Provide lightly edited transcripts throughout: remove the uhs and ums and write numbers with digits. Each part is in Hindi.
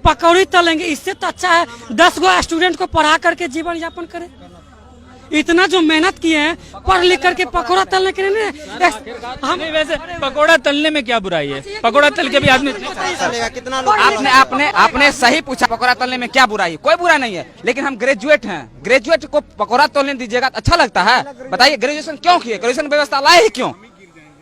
पकौड़ी तलेंगे, इससे तो अच्छा है 10 गो स्टूडेंट को पढ़ा करके जीवन यापन करे। इतना जो मेहनत किए हैं पढ़ लिख करके पकौड़ा तलने के लिए हम वैसे पकौड़ा तलने में क्या बुराई है? पकौड़ा तल के भी आदमी कितना आपने सही पूछा, पकौड़ा तलने में क्या बुराई है? कोई बुरा नहीं है, लेकिन हम ग्रेजुएट हैं, ग्रेजुएट को पकौड़ा तलने दीजिएगा तो अच्छा लगता है? बताइए, ग्रेजुएशन क्यों किए? ग्रेजुएशन व्यवस्था लाए ही क्यों?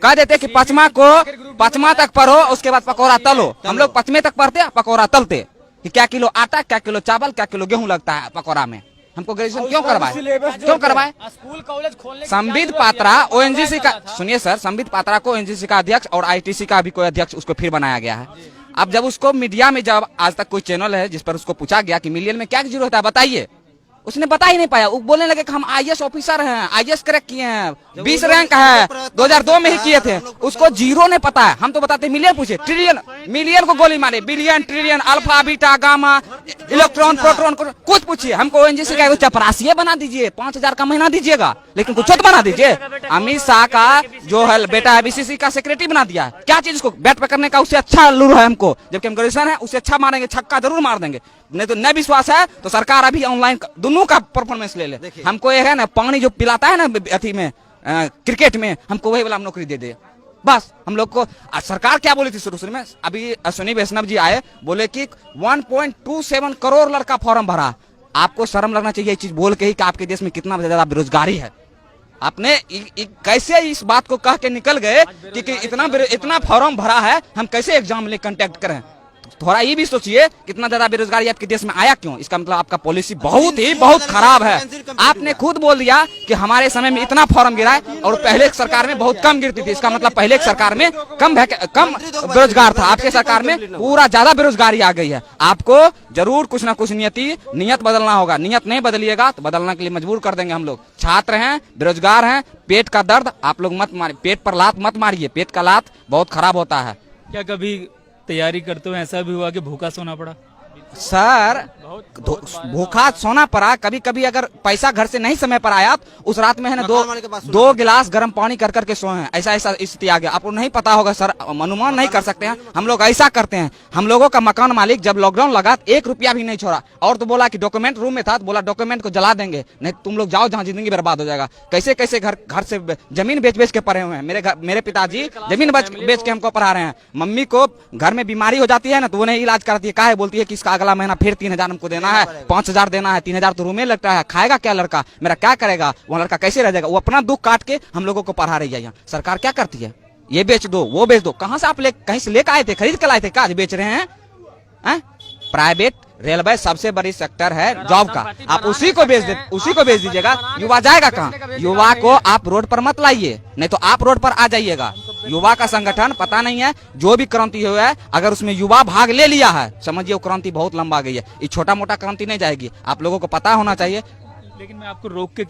कह देते कि पचमा तक पढ़ो, उसके बाद पकौड़ा तलो। हम लोग 5वें तक पढ़ते, पकौड़ा तलते कि क्या किलो आटा, क्या किलो चावल, क्या किलो गेहूं लगता है पकौड़ा में। हमको ग्रेजुएशन क्यों करवाए? स्कूल कॉलेज खोलने संबित पात्रा ओएनजीसी का, सुनिए सर, संबित पात्रा को ओएनजीसी का अध्यक्ष और आईटीसी का भी कोई अध्यक्ष उसको फिर बनाया गया है। अब जब उसको मीडिया में, जब आज तक कोई चैनल है जिस पर उसको पूछा गया कि मिलियन में क्या जरूरत है बताइए, उसने बता ही नहीं पाया। वो बोलने लगे कि हम आईएएस ऑफिसर हैं, आईएएस क्रैक किए हैं, 20 रैंक है, 2002 में ही किए थे। उसको जीरो ने पता है, हम तो बताते मिलियन पूछे, ट्रिलियन, मिलियन को गोली मारे, billion, trillion, alpha, beta, gamma, electron, proton, कुछ पूछिए। हमको ओएनजीसी का चपरासी बना दीजिए, 5000 का महीना दीजिएगा, लेकिन कुछ तो बना दीजिए। अमित शाह का जो है बेटा है बीसीसी का सेक्रेटरी बना दिया, क्या चीज उसको बैट पकड़ने का उससे अच्छा लूर है हमको, जबकि हम ग्रेजुएशन है उससे अच्छा मारेंगे, छक्का जरूर मार देंगे। नहीं तो न विश्वास है तो सरकार अभी ऑनलाइन दोनों का परफॉर्मेंस ले ले। हमको ये है ना, पानी जो पिलाता है ना अथी में क्रिकेट में, हमको वही वाला नौकरी दे दे बस। हम लोग को सरकार क्या बोली थी शुरू में, अभी अश्विनी वैष्णव जी आए, बोले कि 1.27 करोड़ लड़का फॉर्म भरा। आपको शर्म लगना चाहिए ये चीज बोल के ही कि आपके देश में कितना ज्यादा बेरोजगारी है। आपने कैसे इस बात को कह के निकल गए कि इतना फॉर्म भरा है, हम कैसे एग्जाम ले कंटेक्ट करें? थोड़ा ये भी सोचिए कितना ज्यादा बेरोजगारी आपके देश में आया क्यों? इसका मतलब आपका पॉलिसी बहुत खराब है। आपने खुद बोल दिया कि हमारे समय में इतना फॉर्म गिरा है और पहले सरकार में बहुत कम गिरती थी। इसका मतलब पहले सरकार में कम बेरोजगार था, आपके सरकार में पूरा ज्यादा बेरोजगारी आ गई है। आपको जरूर कुछ ना कुछ नियत बदलना होगा। नियत नहीं बदलिएगा तो बदलने के लिए मजबूर कर देंगे हम लोग। छात्र हैं, बेरोजगार हैं, पेट का दर्द आप लोग मत मारिए, पेट पर लात मत मारिए, पेट का लात बहुत खराब होता है। क्या कभी तैयारी करते हुए ऐसा भी हुआ कि भूखा सोना पड़ा? सर भूखा सोना पड़ा, कभी कभी अगर पैसा घर से नहीं समय पर आया तो उस रात में है ना दो गिलास गर्म पानी कर करके सोए हैं। ऐसा स्थिति आ गया। आपको नहीं पता होगा सर, अनुमान नहीं कर सकते हैं। हम लोग ऐसा करते हैं, हम लोगों का मकान मालिक जब लॉकडाउन लगा 1 रुपया भी नहीं छोड़ा, और तो बोला कि डॉक्यूमेंट रूम में था तो बोला डॉक्यूमेंट को जला देंगे, नहीं तुम लोग जाओ जहाँ जिंदगी बर्बाद हो जाएगा। कैसे कैसे घर से जमीन बेच के पढ़े हुए हैं। मेरे पिताजी जमीन बेच के हमको पढ़ा रहे हैं। मम्मी को घर में बीमारी हो जाती है ना तो वो नहीं इलाज कराती है, काहे बोलती है कि इसका अगला महीना फिर 3000 हमको देना है, 5000 देना है, 3000 तो रूम में लगता है, खाएगा क्या लड़का, मेरा क्या करेगा, वो लड़का कैसे रह जाएगा? वो अपना दुख काट के हम लोगों को पढ़ा रही है। यहाँ सरकार क्या करती है, ये बेच दो वो बेच दो। कहाँ से आप कहीं से लेकर आए थे, खरीद कर लाए थे, क्या बेच रहे हैं? प्राइवेट रेलवे सबसे बड़ी सेक्टर है जॉब का, आप उसी को बेच दीजिएगा। युवा जाएगा कहाँ? युवा को आप रोड पर मत लाइए, नहीं तो आप रोड पर आ जाइएगा। युवा का संगठन पता नहीं है, जो भी क्रांति हुआ है अगर उसमें युवा भाग ले लिया है, समझिए वो क्रांति बहुत लंबा गई है। ये छोटा मोटा क्रांति नहीं जाएगी, आप लोगों को पता होना चाहिए। लेकिन मैं आपको रोक के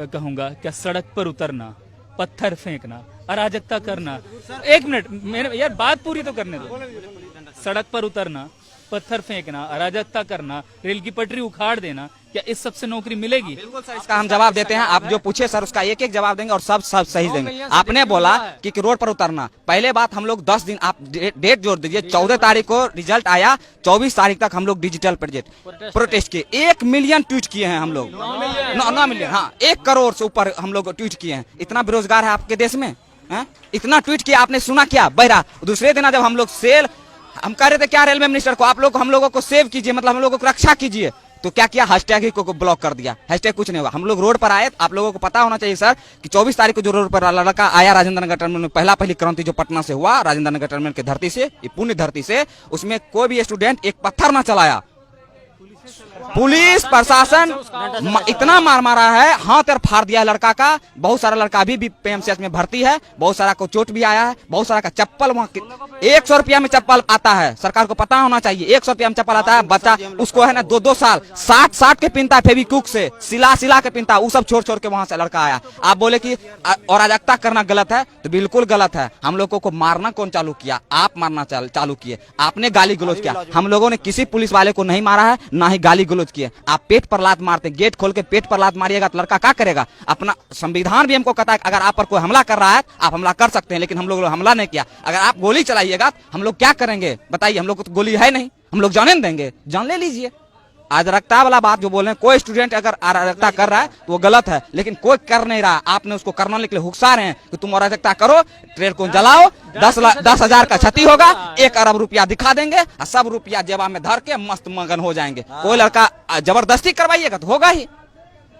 कहूंगा, क्या सड़क पर उतरना, पत्थर फेंकना, अराजकता करना, 1 मिनट मेरे यार बात पूरी तो करने दो। सड़क पर उतरना, पत्थर फेंकना, अराजकता करना, रेल की पटरी उखाड़ देना, क्या इस सब से नौकरी मिलेगी? बिल्कुल सर, इसका हम जवाब देते हैं। आप जो पूछे सर उसका एक जवाब देंगे और सब सही देंगे। आपने बोला कि रोड पर उतरना, पहले बात हम लोग 10 दिन, आप डेट जोड़ दीजिए, 14 तारीख को रिजल्ट आया, 24 तारीख तक हम लोग डिजिटल प्रोटेस्ट किए। 1 मिलियन ट्वीट किए हैं हम लोग, 9 मिलियन, हाँ 1 करोड़ से ऊपर हम लोग ट्वीट किए हैं। इतना बेरोजगार है आपके देश में, इतना ट्वीट किया, आपने सुना क्या? बहरा दूसरे दिन जब हम लोग हम कह रहे थे क्या रेलवे मिनिस्टर को, आप लोग हम लोगों को सेव कीजिए, मतलब हम लोगों को रक्षा कीजिए, तो क्या किया? हैशटैग ही को ब्लॉक कर दिया। हैशटैग कुछ नहीं होगा। हम लोग रोड पर आए, आप लोगों को पता होना चाहिए सर कि 24 तारीख को जो रोड पर लड़का आया राजेंद्र नगर टर्मिनल में, पहली क्रांति जो पटना से हुआ, राजेंद्र नगर टर्मिनल की धरती से, ये पुण्य धरती से, उसमें कोई भी स्टूडेंट एक पत्थर ना चलाया। पुलिस प्रशासन इतना मारा है, हाथ और फाड़ दिया लड़का का। बहुत सारा लड़का अभी भी पीएमसीएच में भर्ती है, बहुत सारा को चोट भी आया है, बहुत सारा का चप्पल वहाँ 100 रुपया में चप्पल आता है, सरकार को पता होना चाहिए। 100 रुपया में चप्पल आता है, बच्चा उसको है ना 2-2 साल 60 के पिनता है, फेविक्विक से सिला के पिनता है, वो सब छोड़ के वहां से लड़का आया। आप बोले कि अराजकता करना गलत है, तो बिल्कुल गलत है। हम लोगों को मारना कौन चालू किया? आप मारना चालू किए, आपने गाली गलौज किया। हम लोगों ने किसी पुलिस वाले को नहीं मारा है, ना ही गाली गलौज किए। आप पेट पर लात मारते, गेट खोल के पेट पर लात मारिएगा तो लड़का क्या करेगा? अपना संविधान भी हमको कहता है अगर आप पर कोई हमला कर रहा है आप हमला कर सकते हैं, लेकिन हम लोग हमला नहीं किया। अगर आप गोली चलाइएगा हम लोग क्या करेंगे बताइए? हम लोग को तो गोली है नहीं, हम लोग जाने नहीं देंगे, जान ले लीजिए। अराजकता वाला बात जो बोल रहे हैं, कोई स्टूडेंट अगर अराजकता कर रहा है तो वो गलत है, लेकिन कोई कर नहीं रहा। आपने उसको करने के लिए हुक्सा रहे हैं कि तुम अराजकता करो, ट्रेन को जलाओ, 10,000 का क्षति होगा, 1 अरब रुपया दिखा देंगे और सब रुपया जेबा में धर के मस्त मगन हो जाएंगे। कोई लड़का जबरदस्ती करवाइएगा तो होगा ही,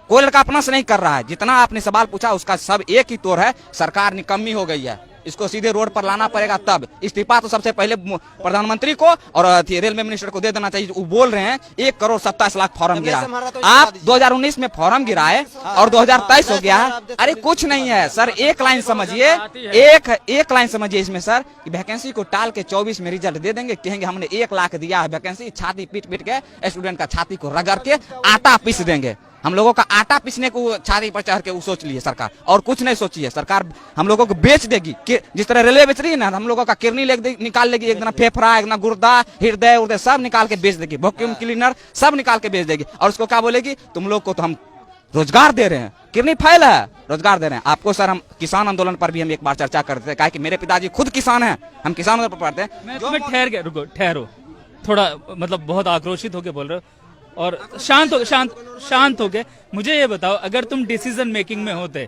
कोई लड़का अपना से नहीं कर रहा है। जितना आपने सवाल पूछा उसका सब एक ही तोड़ है, सरकार निकम्मी हो गई है, इसको सीधे रोड पर लाना पड़ेगा। तब इस्तीफा तो सबसे पहले प्रधानमंत्री को और रेलवे मिनिस्टर को दे देना चाहिए। वो बोल रहे हैं 1,27,00,000 फॉर्म गिरा, आप 2019 में फॉर्म गिराए और 2023 हो गया है। अरे कुछ नहीं है सर, एक लाइन समझिए, एक लाइन समझिए इसमें सर, कि वैकेंसी को टाल के 24 में रिजल्ट दे देंगे, कहेंगे हमने 1 लाख दिया है वैकेंसी, छाती पीट पीट के स्टूडेंट का छाती को रगड़ के आटा पीस देंगे। हम लोगों का आटा पीसने को छाती पर चढ़ के वो सोच ली है सरकार, और कुछ नहीं सोची है सरकार। हम लोगों को बेच देगी, जिस तरह रेलवे बेच रही है ना, हम लोगों का किडनी निकाल लेगी, एक दिन फेफड़ा, एक दिन गुर्दा, हृदय उर्दय सब निकाल के बेच देगी, वैक्यूम क्लीनर सब निकाल के बेच देगी। और उसको क्या बोलेगी, तुम लोग को तो हम रोजगार दे रहे हैं, किडनी फाइल है, रोजगार दे रहे हैं आपको। सर हम किसान आंदोलन पर भी हम एक बार चर्चा करते थे, कहा कि मेरे पिताजी खुद किसान हैं, हम किसान आंदोलन पर पढ़ते हैं। मैं ठहर गया, रुको ठहरो थोड़ा, मतलब बहुत आक्रोशित होके बोल रहे हो और शांत हो गए। मुझे ये बताओ, अगर तुम डिसीजन मेकिंग में होते,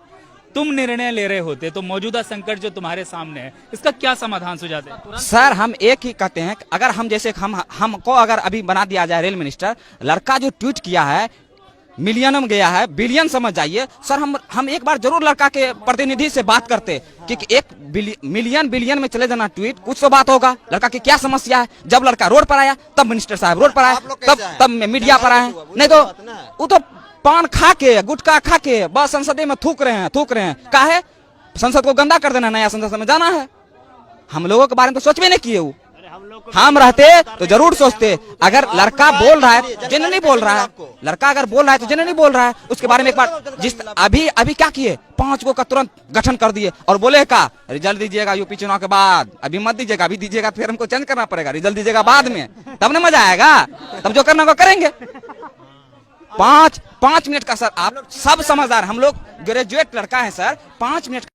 तुम निर्णय ले रहे होते, तो मौजूदा संकट जो तुम्हारे सामने है, इसका क्या समाधान सुझाते? सर हम एक ही कहते हैं, अगर हम जैसे हमको अगर अभी बना दिया जाए रेल मिनिस्टर, लड़का जो ट्वीट किया है मिलियन में गया है, बिलियन समझ जाइए सर। हम एक बार जरूर लड़का के प्रतिनिधि से बात करते कि 1 मिलियन बिलियन में चले जाना ट्वीट, कुछ तो बात होगा, लड़का की क्या समस्या है। जब लड़का रोड पर आया तब मिनिस्टर साहब रोड पर आए, तब मीडिया पर आए, नहीं तो वो तो पान खा के गुटखा खा के बस संसद में थूक रहे हैं। क्या है, संसद को गंदा कर देना, नया संसद में जाना है। हम लोगों के बारे में तो सोच भी नहीं किए। हम रहते तो जरूर सोचते। अगर लड़का बोल रहा है, जनरली बोल रहा है, लड़का अगर बोल रहा है तो जनरली बोल रहा है, उसके बारे में एक बार अभी क्या किए, 5 को का तुरंत गठन कर दिए और बोले का रिजल्ट दीजिएगा यूपी चुनाव के बाद, अभी मत दीजिएगा, अभी दीजिएगा फिर हमको चेंज करना पड़ेगा, रिजल्ट दीजिएगा बाद में, तब ना मजा आएगा, तब जो करना वो करेंगे। 5 मिनट का सर, आप सब समझदार, हम लोग ग्रेजुएट लड़का है सर, 5 मिनट